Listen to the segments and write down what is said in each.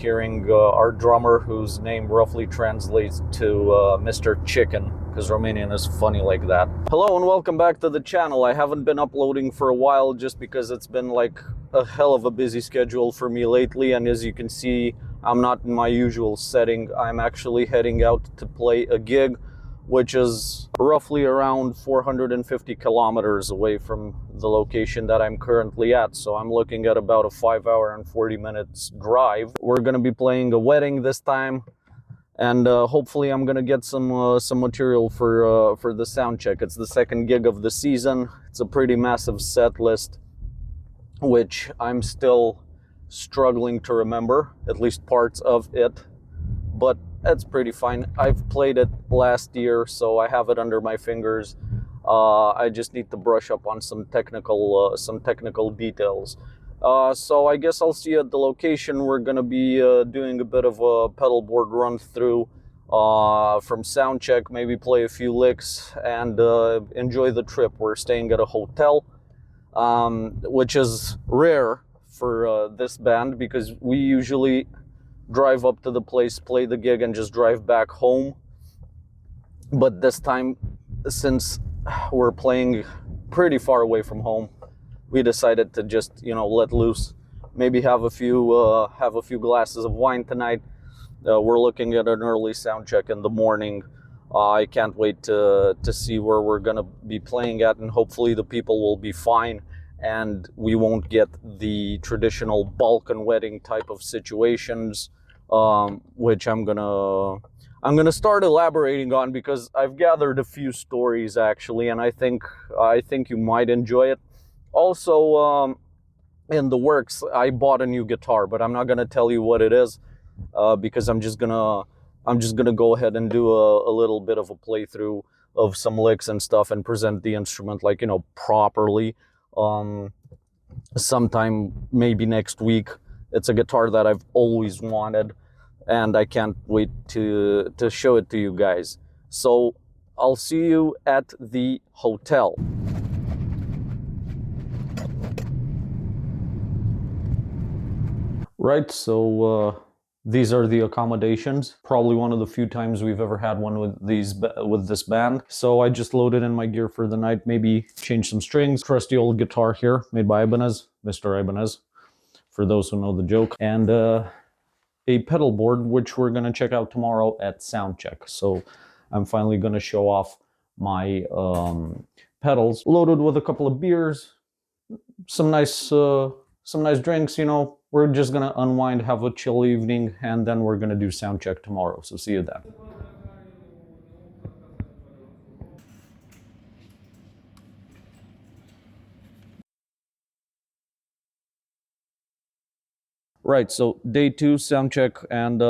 hearing our drummer, whose name roughly translates to Mr. Chicken, because Romanian is funny like that. Hello and welcome back to the channel. I haven't been uploading for a while just because it's been like a hell of a busy schedule for me lately, and as you can see, I'm not in my usual setting. I'm actually heading out to play a gig, which is roughly around 450 kilometers away from the location that I'm currently at. So I'm looking at about a 5-hour and 40 minutes drive. We're gonna be playing a wedding this time, and hopefully I'm gonna get some material for the sound check. It's the second gig of the season. It's a pretty massive set list, which I'm still struggling to remember, at least parts of it, but that's pretty fine. I've played it last year, so I have it under my fingers. I just need to brush up on some technical details. So I guess I'll see you at the location. We're gonna be doing a bit of a pedal board run through from soundcheck, maybe play a few licks, and enjoy the trip. We're staying at a hotel, which is rare for this band, because we usually drive up to the place, play the gig, and just drive back home. But this time, since we're playing pretty far away from home, we decided to just, let loose, maybe have a few glasses of wine tonight. We're looking at an early sound check in the morning. I can't wait to see where we're gonna be playing at, and hopefully the people will be fine and we won't get the traditional Balkan wedding type of situations, which I'm gonna start elaborating on, because I've gathered a few stories actually, and I think you might enjoy it. Also, in the works, I bought a new guitar, but I'm not gonna tell you what it is, because I'm just gonna go ahead and do a little bit of a playthrough of some licks and stuff and present the instrument properly. Sometime maybe next week. It's a guitar that I've always wanted, and I can't wait to show it to you guys. So I'll see you at the hotel. Right, so these are the accommodations. Probably one of the few times we've ever had one with this band. So I just loaded in my gear for the night, maybe change some strings. Trusty old guitar here, made by Ibanez, Mr. Ibanez, for those who know the joke. And a pedal board, which we're gonna check out tomorrow at soundcheck. So I'm finally gonna show off my pedals, loaded with a couple of beers, some nice drinks. We're just gonna unwind, have a chill evening, and then we're gonna do sound check tomorrow. So see you then. Right, so day 2 sound check, and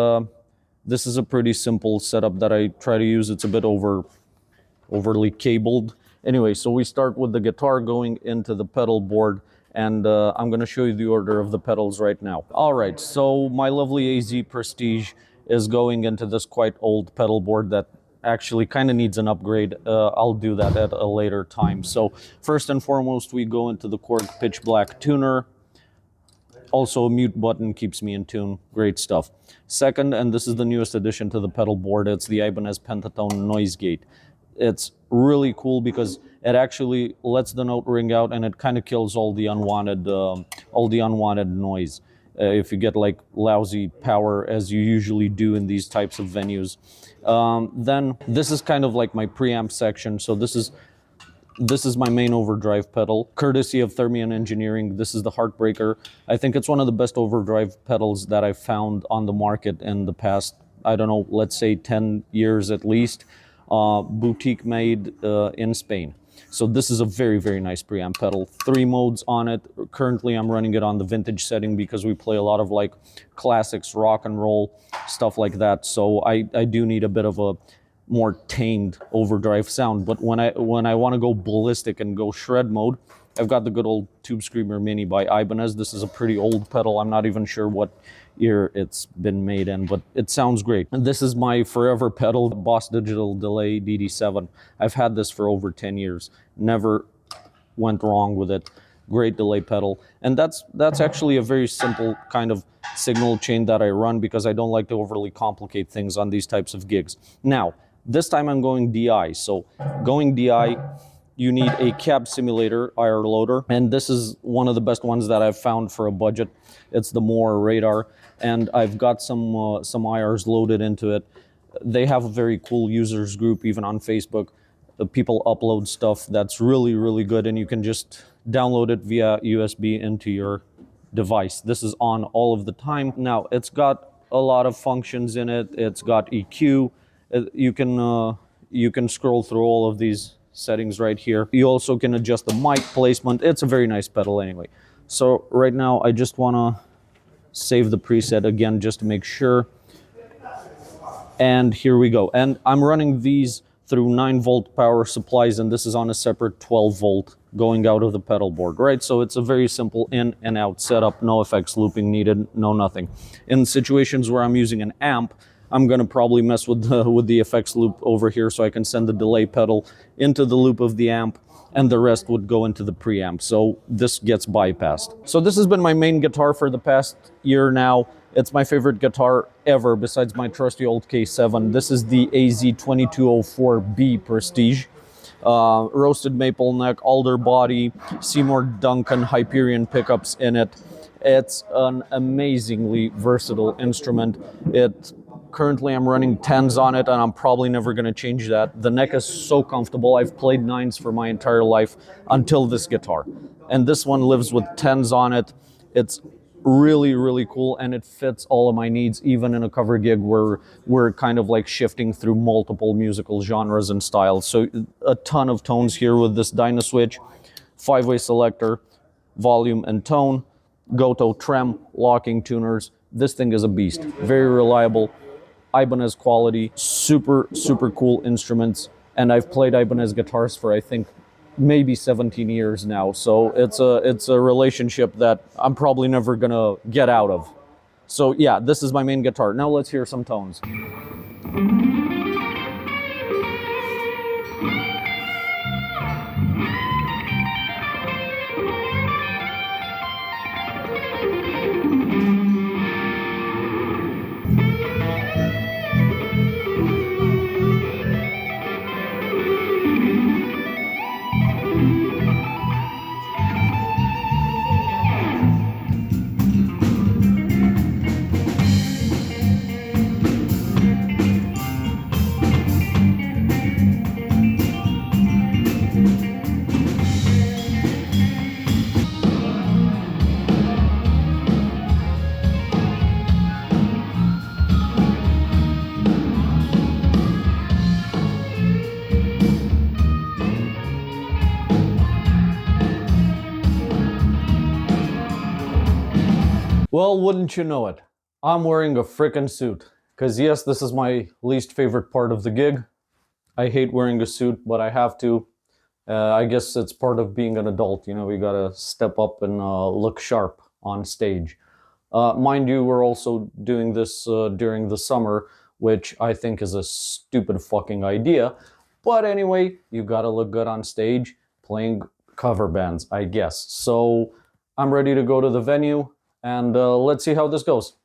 this is a pretty simple setup that I try to use. It's a bit overly cabled. Anyway, so we start with the guitar going into the pedal board, and I'm going to show you the order of the pedals right now. All right, so my lovely AZ Prestige is going into this quite old pedal board that actually kind of needs an upgrade. I'll do that at a later time. So first and foremost, we go into the Korg Pitch Black tuner. Also, a mute button keeps me in tune. Great stuff. Second, and this is the newest addition to the pedal board, it's the Ibanez Pentatone Noise Gate. It's really cool because it actually lets the note ring out, and it kind of kills all the unwanted noise. If you get like lousy power, as you usually do in these types of venues. Then this is kind of like my preamp section. So this is my main overdrive pedal, courtesy of Thermion Engineering. This is the Heartbreaker. I think it's one of the best overdrive pedals that I've found on the market in the past, I don't know, let's say 10 years at least. Boutique made in Spain. So this is a very, very nice preamp pedal. 3 modes on it. Currently I'm running it on the vintage setting because we play a lot of like classics, rock and roll, stuff like that. So I do need a bit of a more tamed overdrive sound. But when I want to go ballistic and go shred mode, I've got the good old Tube Screamer Mini by Ibanez. This is a pretty old pedal. I'm not even sure what year it's been made in, but it sounds great. And this is my forever pedal, Boss Digital Delay DD7. I've had this for over 10 years. Never went wrong with it. great delay pedal. And that's actually a very simple kind of signal chain that I run because I don't like to overly complicate things on these types of gigs. Now, this time I'm going DI. So going DI, you need a cab simulator IR loader, and this is one of the best ones that I've found for a budget. It's the Moore Radar, and I've got some IRs loaded into it. They have a very cool users group even on Facebook. People upload stuff that's really, really good, and you can just download it via USB into your device. This is on all of the time. Now, it's got a lot of functions in it. It's got EQ. You can scroll through all of these settings right here. You also can adjust the mic placement. It's a very nice pedal anyway. So right now, I just want to save the preset again just to make sure. And here we go. And I'm running these through 9-volt power supplies, and this is on a separate 12-volt going out of the pedal board, right? So it's a very simple in and out setup, no effects looping needed, no nothing. In situations where I'm using an amp, I'm gonna probably mess with the effects loop over here so I can send the delay pedal into the loop of the amp, and the rest would go into the preamp. So this gets bypassed. So this has been my main guitar for the past year now. It's my favorite guitar ever besides my trusty old K7. This is the AZ2204B Prestige. Roasted maple neck, alder body, Seymour Duncan Hyperion pickups in it. It's an amazingly versatile instrument. Currently I'm running 10s on it, and I'm probably never going to change that. The neck is so comfortable. I've played 9s for my entire life until this guitar. And this one lives with 10s on it. It's really, really cool, and it fits all of my needs, even in a cover gig where we're kind of like shifting through multiple musical genres and styles. So a ton of tones here with this Dynaswitch, 5-way selector, volume and tone, Goto trem, locking tuners. This thing is a beast. Very reliable, Ibanez quality, super, super cool instruments. And I've played Ibanez guitars for, I think, maybe 17 years now. So it's a relationship that I'm probably never gonna get out of. So yeah, this is my main guitar. Now let's hear some tones. Well, wouldn't you know it, I'm wearing a frickin' suit. Because yes, this is my least favorite part of the gig. I hate wearing a suit, but I have to. I guess it's part of being an adult, you know, we gotta step up and look sharp on stage. Mind you, we're also doing this during the summer, which I think is a stupid fucking idea. But anyway, you gotta look good on stage playing cover bands, I guess. So I'm ready to go to the venue, and let's see how this goes.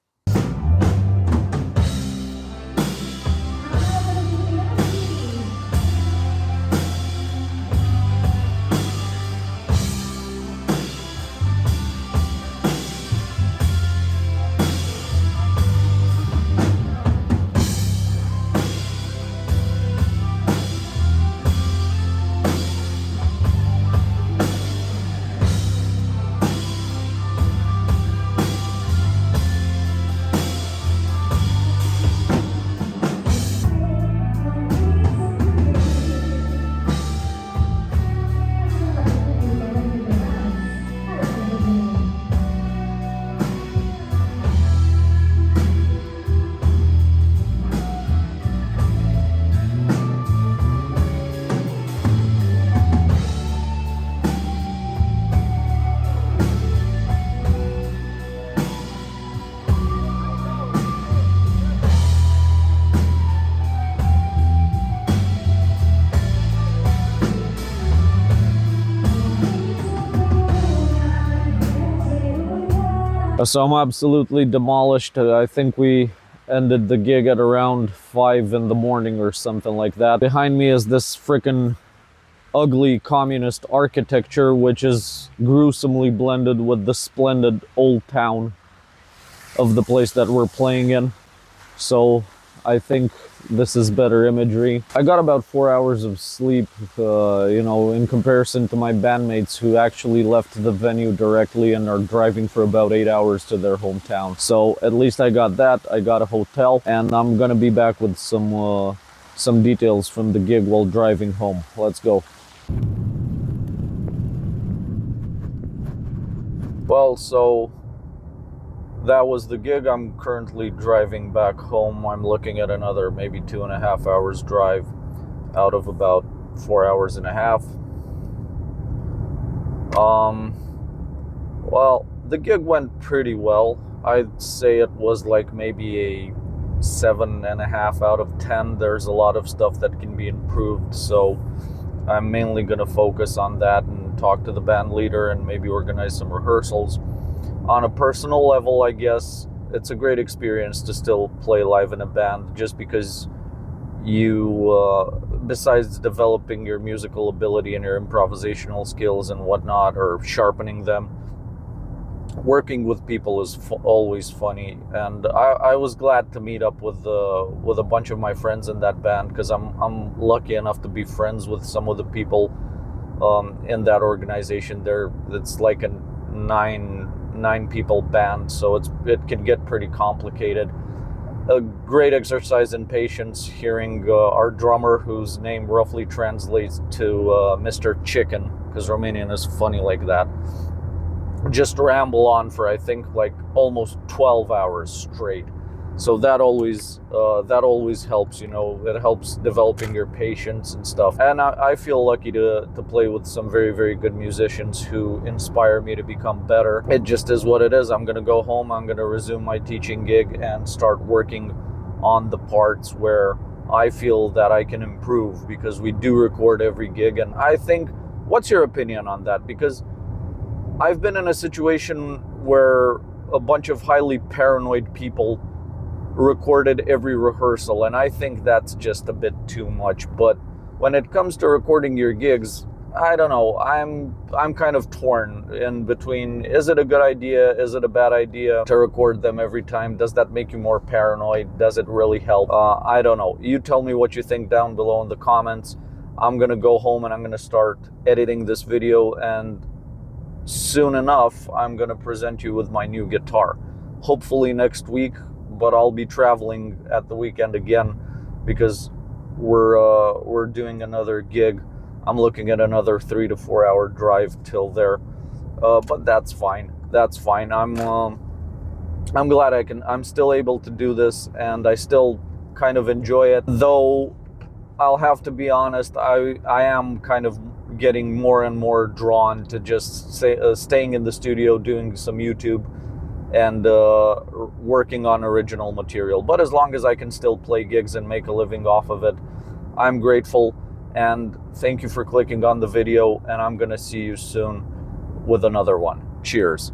So I'm absolutely demolished. I think we ended the gig at around 5 in the morning or something like that. Behind me is this frickin' ugly communist architecture, which is gruesomely blended with the splendid old town of the place that we're playing in. So I think this is better imagery. I got about 4 hours of sleep, in comparison to my bandmates who actually left the venue directly and are driving for about 8 hours to their hometown. So at least I got that. I got a hotel, and I'm gonna be back with some details from the gig while driving home. Let's go. Well, so that was the gig. I'm currently driving back home. I'm looking at another maybe 2.5 hours drive out of about 4 hours and a half. Well, the gig went pretty well. I'd say it was like maybe a 7.5 out of 10. There's a lot of stuff that can be improved, so I'm mainly going to focus on that and talk to the band leader and maybe organize some rehearsals. On a personal level, I guess it's a great experience to still play live in a band, just because you, besides developing your musical ability and your improvisational skills and whatnot, or sharpening them, working with people is always funny. And I was glad to meet up with a bunch of my friends in that band, because I'm lucky enough to be friends with some of the people in that organization. It's like a nine people band, so it can get pretty complicated. A great exercise in patience hearing our drummer, whose name roughly translates to Mr. Chicken, because Romanian is funny like that, just ramble on for I think like almost 12 hours straight. So that always helps, it helps developing your patience and stuff. And I feel lucky to play with some very, very good musicians who inspire me to become better. It just is what it is. I'm going to go home, I'm going to resume my teaching gig and start working on the parts where I feel that I can improve, because we do record every gig. And I think, what's your opinion on that? Because I've been in a situation where a bunch of highly paranoid people recorded every rehearsal, and I think that's just a bit too much. But when it comes to recording your gigs, I don't know, I'm kind of torn in between, is it a good idea, is it a bad idea to record them every time? Does that make you more paranoid? Does it really help? I don't know. You tell me what you think down below in the comments. I'm gonna go home and I'm gonna start editing this video, and soon enough I'm gonna present you with my new guitar, hopefully next week. But I'll be traveling at the weekend again, because we're doing another gig. I'm looking at another 3 to 4 hour drive till there, but that's fine. I'm glad I'm still able to do this, and I still kind of enjoy it. Though I'll have to be honest, I am kind of getting more and more drawn to just staying in the studio, doing some YouTube, and working on original material. But as long as I can still play gigs and make a living off of it, I'm grateful. And thank you for clicking on the video, and I'm gonna see you soon with another one. Cheers.